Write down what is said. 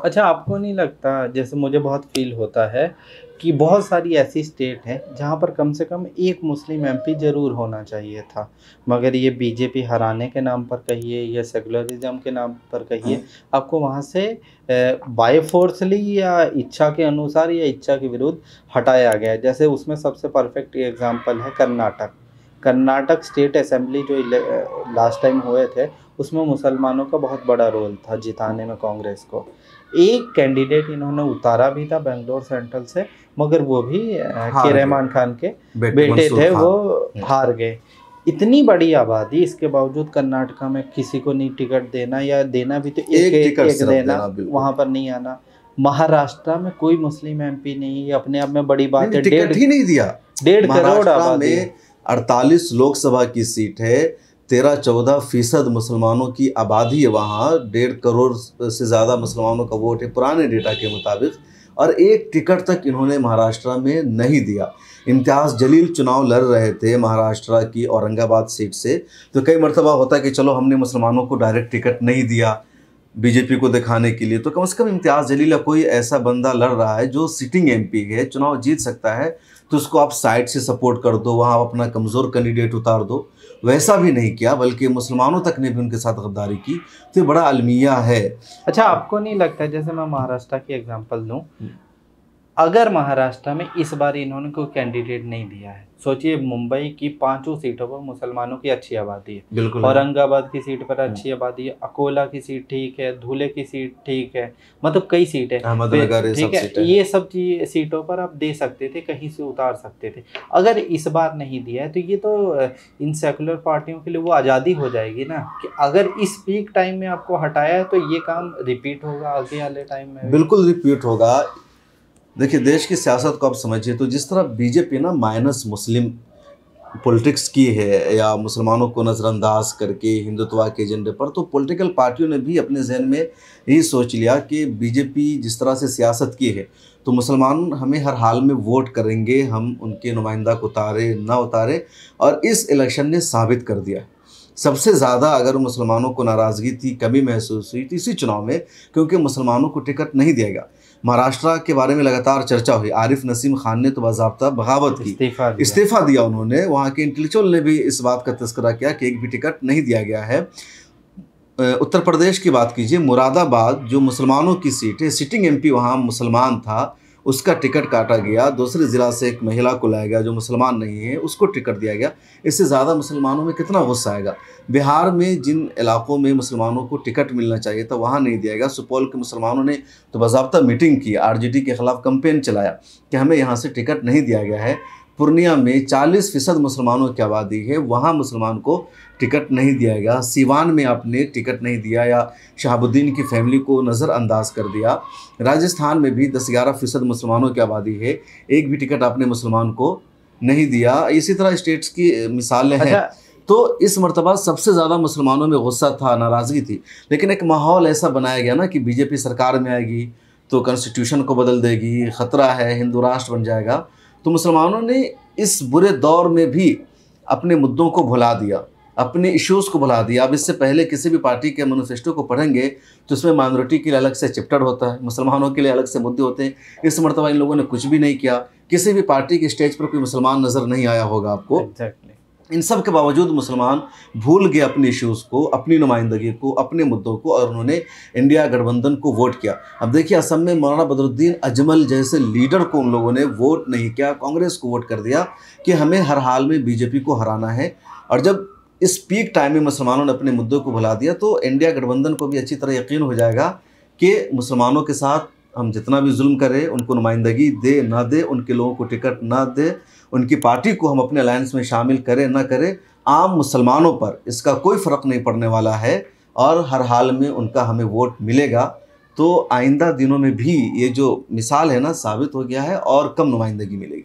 अच्छा, आपको नहीं लगता, जैसे मुझे बहुत फील होता है कि बहुत सारी ऐसी स्टेट हैं जहाँ पर कम से कम एक मुस्लिम एमपी ज़रूर होना चाहिए था, मगर ये बीजेपी हराने के नाम पर कहिए या सेकुलरिज़्म के नाम पर कहिए, आपको वहाँ से बाय फोर्सली या इच्छा के अनुसार या इच्छा के विरुद्ध हटाया गया है। जैसे उसमें सबसे परफेक्ट एग्ज़ाम्पल है कर्नाटक। कर्नाटक स्टेट असेंबली जो लास्ट टाइम हुए थे, उसमें मुसलमानों का बहुत बड़ा रोल था जिताने में कांग्रेस को। एक कैंडिडेट इन्होंने उतारा भी था बेंगलोर सेंट्रल से, मगर वो भी के रहमान खान के बेटे थे, वो हार गए। इतनी बड़ी आबादी, इसके बावजूद कर्नाटका में किसी को नहीं टिकट देना, या देना भी तो एक देना, वहाँ पर नहीं आना। महाराष्ट्र में कोई मुस्लिम एमपी नहीं, ये अपने आप में बड़ी बात है। टिकट ही नहीं दिया। 1.5 करोड़ आबादी में 48 लोकसभा की सीट है, 13-14% मुसलमानों की आबादी है वहाँ, 1.5 करोड़ से ज़्यादा मुसलमानों का वोट है पुराने डेटा के मुताबिक, और एक टिकट तक इन्होंने महाराष्ट्र में नहीं दिया। इम्तियाज़ जलील चुनाव लड़ रहे थे महाराष्ट्र की औरंगाबाद सीट से, तो कई मरतबा होता है कि चलो हमने मुसलमानों को डायरेक्ट टिकट नहीं दिया बीजेपी को दिखाने के लिए, तो कम से कम इम्तियाज़ जलील या कोई ऐसा बंदा लड़ रहा है जो सिटिंग एमपी है, चुनाव जीत सकता है, तो उसको आप साइड से सपोर्ट कर दो, वहाँ अपना कमज़ोर कैंडिडेट उतार दो। वैसा भी नहीं किया, बल्कि मुसलमानों तक ने भी उनके साथ गद्दारी की, तो ये बड़ा अलमिया है। अच्छा, आपको नहीं लगता, जैसे मैं महाराष्ट्र की एग्जांपल दूं, अगर महाराष्ट्र में इस बार इन्होंने कोई कैंडिडेट नहीं दिया है, सोचिए मुंबई की 5 सीटों पर मुसलमानों की अच्छी आबादी है, बिल्कुल, औरंगाबाद की सीट पर अच्छी आबादी है, अकोला की सीट ठीक है, धुले की सीट ठीक है, मतलब कई सीट है, अहमदनगर, ठीक है, ये सब सीटों पर आप दे सकते थे, कहीं से उतार सकते थे। अगर इस बार नहीं दिया है तो ये तो इन सेकुलर पार्टियों के लिए वो आज़ादी हो जाएगी ना, कि अगर इस पीक टाइम में आपको हटाया है तो ये काम रिपीट होगा आगे वाले टाइम में। बिल्कुल रिपीट होगा। देखिए, देश की सियासत को आप समझिए, तो जिस तरह बीजेपी ना माइनस मुस्लिम पॉलिटिक्स की है, या मुसलमानों को नज़रअंदाज करके हिंदुत्व के एजेंडे पर, तो पॉलिटिकल पार्टियों ने भी अपने जहन में यही सोच लिया कि बीजेपी जिस तरह से सियासत की है, तो मुसलमान हमें हर हाल में वोट करेंगे, हम उनके नुमाइंदा को उतारे ना उतारे। और इस इलेक्शन ने साबित कर दिया, सबसे ज़्यादा अगर मुसलमानों को नाराज़गी थी, कमी महसूस हुई थी इसी चुनाव में, क्योंकि मुसलमानों को टिकट नहीं दिया गया। महाराष्ट्र के बारे में लगातार चर्चा हुई, आरिफ नसीम खान ने तो बाज़ाब्ता बगावत की, इस्तीफ़ा दिया उन्होंने। वहाँ के इंटेलेक्चुअल ने भी इस बात का तस्करा किया कि एक भी टिकट नहीं दिया गया है। उत्तर प्रदेश की बात कीजिए, मुरादाबाद जो मुसलमानों की सीट है, सिटिंग एमपी वहाँ मुसलमान था, उसका टिकट काटा गया। दूसरे ज़िला से एक महिला को लाया गया जो मुसलमान नहीं है, उसको टिकट दिया गया। इससे ज़्यादा मुसलमानों में कितना गुस्सा आएगा। बिहार में जिन इलाकों में मुसलमानों को टिकट मिलना चाहिए था वहाँ नहीं दिया गया। सुपौल के मुसलमानों ने तो बाज़ाब्ता मीटिंग की, आरजेडी के ख़िलाफ़ कैंपेन चलाया कि हमें यहाँ से टिकट नहीं दिया गया है। पूर्णिया में 40% मुसलमानों की आबादी है, वहाँ मुसलमान को टिकट नहीं दिया गया। सीवान में आपने टिकट नहीं दिया या शहाबुद्दीन की फैमिली को नज़रअंदाज कर दिया। राजस्थान में भी 10-11% मुसलमानों की आबादी है, एक भी टिकट आपने मुसलमान को नहीं दिया। इसी तरह स्टेट्स की मिसालें हैं। तो इस मरतबा सबसे ज़्यादा मुसलमानों में गुस्सा था, नाराज़गी थी, लेकिन एक माहौल ऐसा बनाया गया ना कि बीजेपी सरकार में आएगी तो कॉन्स्टिट्यूशन को बदल देगी, ख़तरा है, हिंदू राष्ट्र बन जाएगा। तो मुसलमानों ने इस बुरे दौर में भी अपने मुद्दों को भुला दिया, अपने इश्यूज़ को भुला दिया। अब इससे पहले किसी भी पार्टी के मैनिफेस्टो को पढ़ेंगे तो उसमें माइनॉरिटी के लिए अलग से चैप्टर होता है, मुसलमानों के लिए अलग से मुद्दे होते हैं। इस मरतबा इन लोगों ने कुछ भी नहीं किया, किसी भी पार्टी के स्टेज पर कोई मुसलमान नज़र नहीं आया होगा आपको। इन सब के बावजूद मुसलमान भूल गए अपने इश्यूज़ को, अपनी नुमाइंदगी को, अपने मुद्दों को, और उन्होंने इंडिया गठबंधन को वोट किया। अब देखिए, असम में मौलाना बदरुद्दीन अजमल जैसे लीडर को उन लोगों ने वोट नहीं किया, कांग्रेस को वोट कर दिया कि हमें हर हाल में बीजेपी को हराना है। और जब इस पीक टाइम में मुसलमानों ने अपने मुद्दों को भुला दिया तो इंडिया गठबंधन को भी अच्छी तरह यकीन हो जाएगा कि मुसलमानों के साथ हम जितना भी जुल्म करें, उनको नुमाइंदगी दे ना दे, उनके लोगों को टिकट ना दे, उनकी पार्टी को हम अपने अलायंस में शामिल करें ना करें, आम मुसलमानों पर इसका कोई फ़र्क नहीं पड़ने वाला है और हर हाल में उनका हमें वोट मिलेगा। तो आइंदा दिनों में भी ये जो मिसाल है ना, साबित हो गया है और कम नुमाइंदगी मिलेगी।